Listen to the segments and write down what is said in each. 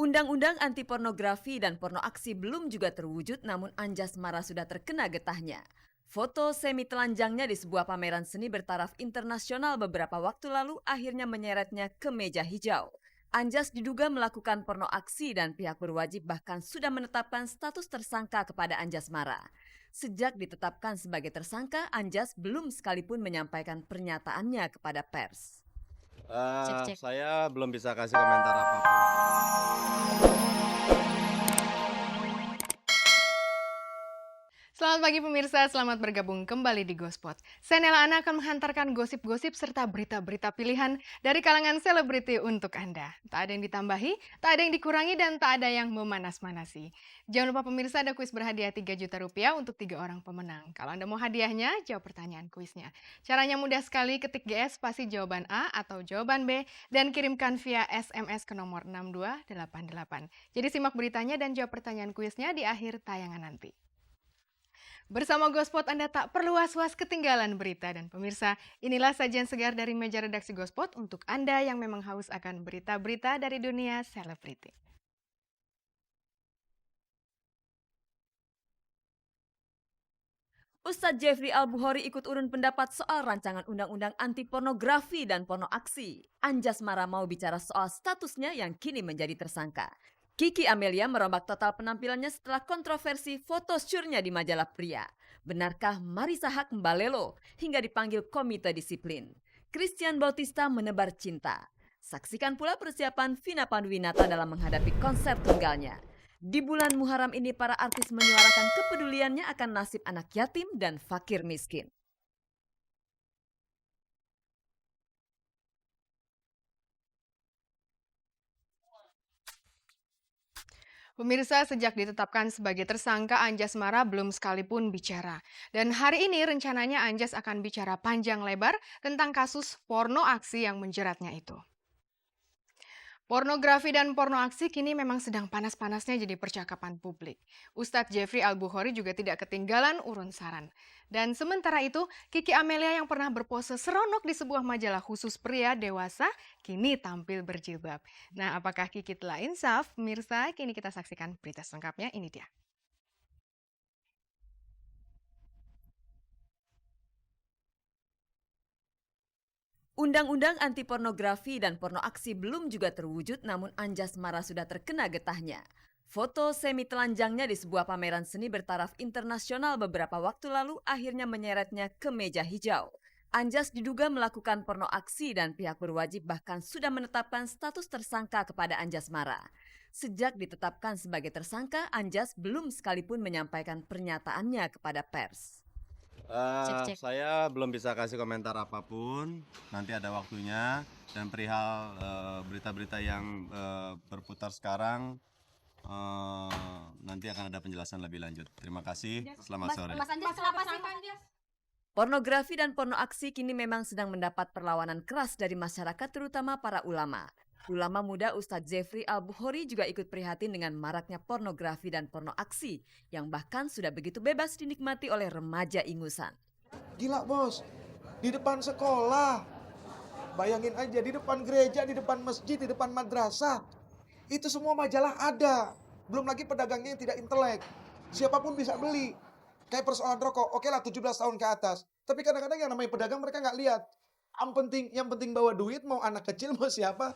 Undang-undang anti pornografi dan porno aksi belum juga terwujud, namun Anjasmara sudah terkena getahnya. Foto semi telanjangnya di sebuah pameran seni bertaraf internasional beberapa waktu lalu akhirnya menyeretnya ke meja hijau. Anjas diduga melakukan porno aksi dan pihak berwajib bahkan sudah menetapkan status tersangka kepada Anjasmara. Sejak ditetapkan sebagai tersangka, Anjas belum sekalipun menyampaikan pernyataannya kepada pers. Cek. Saya belum bisa kasih komentar apapun. Selamat pagi pemirsa, selamat bergabung kembali di Gospot. Saya Nela Ana akan menghantarkan gosip-gosip serta berita-berita pilihan dari kalangan selebriti untuk Anda. Tak ada yang ditambahi, tak ada yang dikurangi, dan tak ada yang memanas-manasi. Jangan lupa pemirsa, ada kuis berhadiah 3 juta rupiah untuk 3 orang pemenang. Kalau Anda mau hadiahnya, jawab pertanyaan kuisnya. Caranya mudah sekali, ketik GS spasi jawaban A atau jawaban B dan kirimkan via SMS ke nomor 6288. Jadi simak beritanya dan jawab pertanyaan kuisnya di akhir tayangan nanti. Bersama Gospot Anda tak perlu was-was ketinggalan berita. Dan pemirsa, inilah sajian segar dari meja redaksi Gospot untuk Anda yang memang haus akan berita-berita dari dunia selebriti. Ustadz Jeffrey Al-Bukhari ikut urun pendapat soal rancangan undang-undang anti pornografi dan porno aksi. Anjasmara mau bicara soal statusnya yang kini menjadi tersangka. Kiki Amelia merombak total penampilannya setelah kontroversi foto syurnya di majalah pria. Benarkah Marissa Haque membalelo hingga dipanggil komite disiplin? Christian Bautista menebar cinta. Saksikan pula persiapan Vina Panduwinata dalam menghadapi konser tunggalnya. Di bulan Muharram ini para artis menyuarakan kepeduliannya akan nasib anak yatim dan fakir miskin. Pemirsa, sejak ditetapkan sebagai tersangka, Anjasmara belum sekalipun bicara. Dan hari ini rencananya Anjas akan bicara panjang lebar tentang kasus porno aksi yang menjeratnya itu. Pornografi dan porno aksi kini memang sedang panas-panasnya jadi percakapan publik. Ustadz Jeffrey Al-Bukhari juga tidak ketinggalan urun saran. Dan sementara itu, Kiki Amelia yang pernah berpose seronok di sebuah majalah khusus pria dewasa, kini tampil berjilbab. Nah, apakah Kiki telah insaf? Pemirsa, kini kita saksikan berita selengkapnya, ini dia. Undang-undang anti pornografi dan porno aksi belum juga terwujud, namun Anjasmara sudah terkena getahnya. Foto semi telanjangnya di sebuah pameran seni bertaraf internasional beberapa waktu lalu akhirnya menyeretnya ke meja hijau. Anjas diduga melakukan porno aksi dan pihak berwajib bahkan sudah menetapkan status tersangka kepada Anjasmara. Sejak ditetapkan sebagai tersangka, Anjas belum sekalipun menyampaikan pernyataannya kepada pers. Cek. Saya belum bisa kasih komentar apapun. Nanti ada waktunya. Dan perihal berita-berita yang berputar sekarang, nanti akan ada penjelasan lebih lanjut. Terima kasih. Selamat sore. Mas Anjas, kenapa sih Mas Anjas? Pornografi dan porno aksi kini memang sedang mendapat perlawanan keras dari masyarakat, terutama para ulama. Ulama muda Ustadz Jeffrey Al-Bukhari juga ikut prihatin dengan maraknya pornografi dan porno aksi yang bahkan sudah begitu bebas dinikmati oleh remaja ingusan. Gila bos, di depan sekolah, bayangin aja di depan gereja, di depan masjid, di depan madrasah. Itu semua majalah ada, belum lagi pedagangnya yang tidak intelek. Siapapun bisa beli. Kayak persoalan rokok, oke lah 17 tahun ke atas. Tapi kadang-kadang yang namanya pedagang mereka nggak lihat. Yang penting bawa duit, mau anak kecil, mau siapa,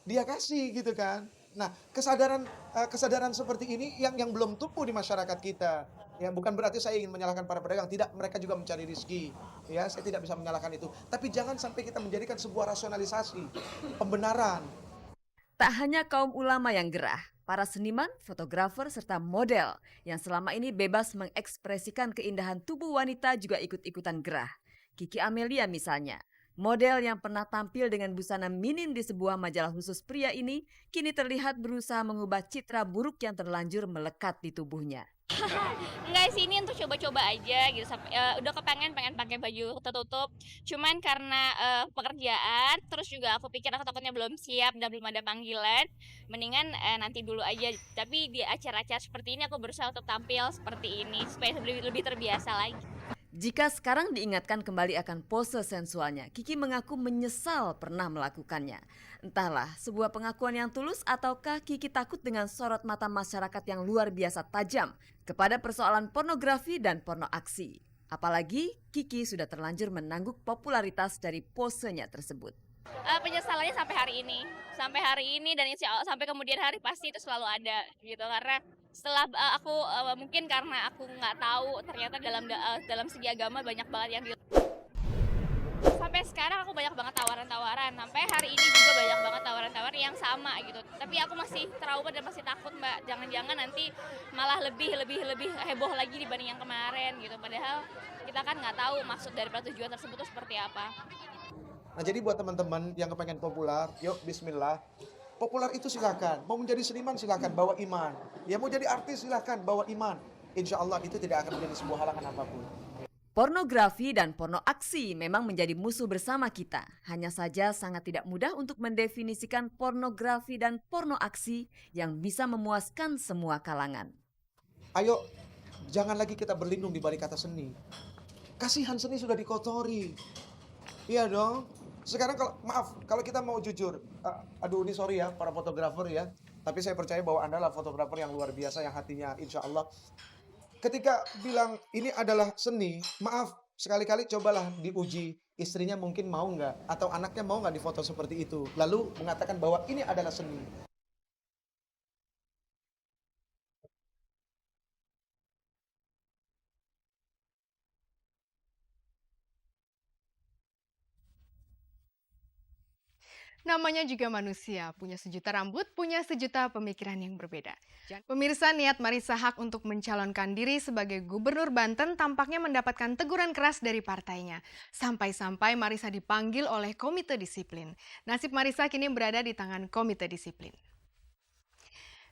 dia kasih gitu kan. Nah, kesadaran seperti ini yang belum tumbuh di masyarakat kita. Ya, bukan berarti saya ingin menyalahkan para pedagang, tidak, mereka juga mencari rezeki. Ya, saya tidak bisa menyalahkan itu. Tapi jangan sampai kita menjadikan sebuah rasionalisasi, pembenaran. Tak hanya kaum ulama yang gerah, para seniman, fotografer, serta model yang selama ini bebas mengekspresikan keindahan tubuh wanita juga ikut-ikutan gerah. Kiki Amelia misalnya. Model yang pernah tampil dengan busana minim di sebuah majalah khusus pria ini kini terlihat berusaha mengubah citra buruk yang terlanjur melekat di tubuhnya. Enggak sih, ini untuk coba-coba aja gitu. Udah pengen pakai baju tertutup. Cuman karena pekerjaan, terus juga aku pikir aku takutnya belum siap dan belum ada panggilan. Mendingan nanti dulu aja. Tapi di acara-acara seperti ini aku berusaha untuk tampil seperti ini supaya lebih terbiasa lagi. Jika sekarang diingatkan kembali akan pose sensualnya, Kiki mengaku menyesal pernah melakukannya. Entahlah, sebuah pengakuan yang tulus ataukah Kiki takut dengan sorot mata masyarakat yang luar biasa tajam kepada persoalan pornografi dan porno aksi. Apalagi Kiki sudah terlanjur menangguk popularitas dari posenya tersebut. Penyesalannya sampai hari ini dan sampai kemudian hari pasti itu selalu ada gitu, karena setelah aku mungkin karena aku nggak tahu ternyata dalam segi agama banyak banget yang sampai sekarang aku banyak banget tawaran-tawaran, sampai hari ini juga banyak banget tawaran-tawaran yang sama gitu, tapi aku masih trauma dan masih takut, Mbak, jangan-jangan nanti malah lebih heboh lagi dibanding yang kemarin gitu, padahal kita kan nggak tahu maksud dari tujuan tersebut itu seperti apa. Nah, jadi buat teman-teman yang kepengen populer, yuk bismillah. Populer itu silakan. Mau menjadi seniman silakan, bawa iman. Ya mau jadi artis silakan, bawa iman. Insya Allah itu tidak akan menjadi sebuah halangan apapun. Pornografi dan porno aksi memang menjadi musuh bersama kita. Hanya saja sangat tidak mudah untuk mendefinisikan pornografi dan porno aksi yang bisa memuaskan semua kalangan. Ayo, jangan lagi kita berlindung di balik kata seni. Kasihan seni sudah dikotori. Iya dong. Sekarang kalau kita mau jujur, aduh ini sorry ya para fotografer ya, tapi saya percaya bahwa Anda adalah fotografer yang luar biasa yang hatinya insya Allah. Ketika bilang ini adalah seni, maaf sekali-kali cobalah diuji istrinya mungkin mau nggak atau anaknya mau nggak difoto seperti itu, lalu mengatakan bahwa ini adalah seni. Namanya juga manusia, punya sejuta rambut, punya sejuta pemikiran yang berbeda. Pemirsa, niat Marissa Haque untuk mencalonkan diri sebagai Gubernur Banten tampaknya mendapatkan teguran keras dari partainya. Sampai-sampai Marissa dipanggil oleh Komite Disiplin. Nasib Marissa kini berada di tangan Komite Disiplin.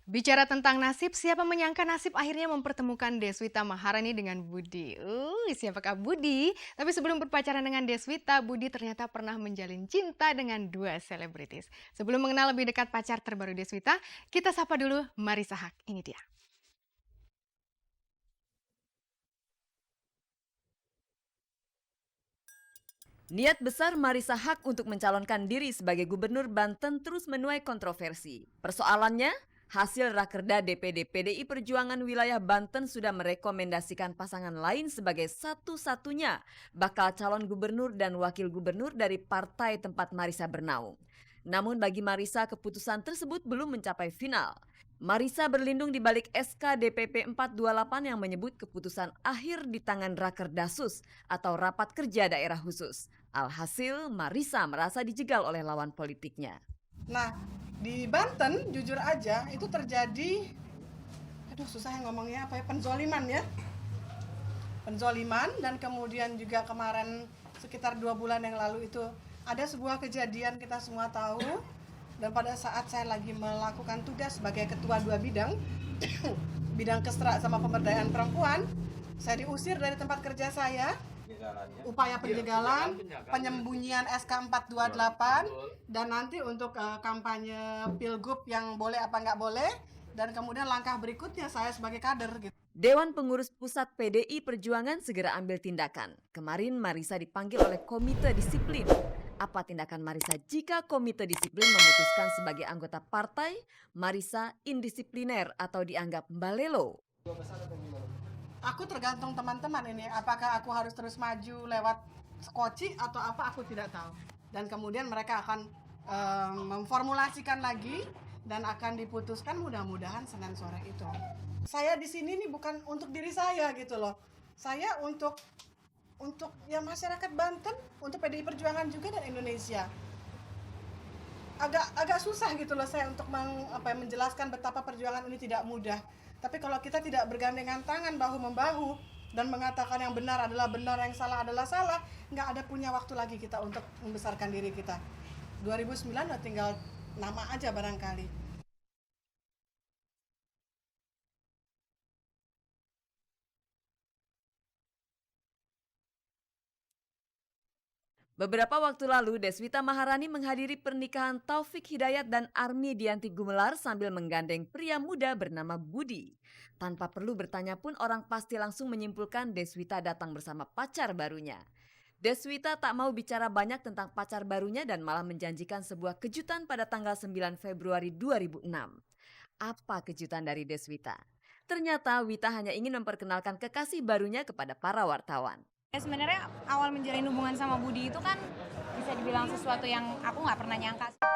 Bicara tentang nasib, siapa menyangka nasib akhirnya mempertemukan Deswita Maharani dengan Budi. Siapakah Budi? Tapi sebelum berpacaran dengan Deswita, Budi ternyata pernah menjalin cinta dengan dua selebritis. Sebelum mengenal lebih dekat pacar terbaru Deswita, kita sapa dulu Marissa Haque. Ini dia. Niat besar Marissa Haque untuk mencalonkan diri sebagai Gubernur Banten terus menuai kontroversi. Persoalannya, hasil Rakerda DPD PDI Perjuangan wilayah Banten sudah merekomendasikan pasangan lain sebagai satu-satunya bakal calon gubernur dan wakil gubernur dari partai tempat Marissa bernaung. Namun bagi Marissa keputusan tersebut belum mencapai final. Marissa berlindung di balik SK DPP 428 yang menyebut keputusan akhir di tangan Rakerdasus atau Rapat Kerja Daerah Khusus. Alhasil Marissa merasa dijegal oleh lawan politiknya. Nah, di Banten jujur aja itu terjadi, susah ya ngomongnya apa ya, penzoliman ya. Penzoliman, dan kemudian juga kemarin sekitar 2 bulan yang lalu itu ada sebuah kejadian kita semua tahu. Dan pada saat saya lagi melakukan tugas sebagai ketua 2 bidang, bidang kestra sama pemberdayaan perempuan, saya diusir dari tempat kerja saya. Upaya penjagalan, penyembunyian SK 428, dan nanti untuk kampanye pilgub yang boleh apa nggak boleh, dan kemudian langkah berikutnya saya sebagai kader gitu. Dewan Pengurus Pusat PDI Perjuangan segera ambil tindakan. Kemarin Marissa dipanggil oleh Komite Disiplin. Apa tindakan Marissa jika Komite Disiplin memutuskan sebagai anggota partai Marissa indisipliner atau dianggap mbalelo? Aku tergantung teman-teman ini, apakah aku harus terus maju lewat skoci atau apa aku tidak tahu. Dan kemudian mereka akan memformulasikan lagi dan akan diputuskan mudah-mudahan Senin sore itu. Saya di sini nih bukan untuk diri saya gitu loh. Saya untuk ya masyarakat Banten, untuk PDI Perjuangan juga dan Indonesia. Agak susah gitu loh saya untuk menjelaskan betapa perjuangan ini tidak mudah. Tapi kalau kita tidak bergandengan tangan bahu-membahu dan mengatakan yang benar adalah benar, yang salah adalah salah, nggak ada punya waktu lagi kita untuk membesarkan diri kita. 2009 udah tinggal nama aja barangkali. Beberapa waktu lalu, Deswita Maharani menghadiri pernikahan Taufik Hidayat dan Armi Dianti Gumelar sambil menggandeng pria muda bernama Budi. Tanpa perlu bertanya pun orang pasti langsung menyimpulkan Deswita datang bersama pacar barunya. Deswita tak mau bicara banyak tentang pacar barunya dan malah menjanjikan sebuah kejutan pada tanggal 9 Februari 2006. Apa kejutan dari Deswita? Ternyata Wita hanya ingin memperkenalkan kekasih barunya kepada para wartawan. Ya sebenarnya awal menjalin hubungan sama Budi itu kan bisa dibilang sesuatu yang aku nggak pernah nyangka.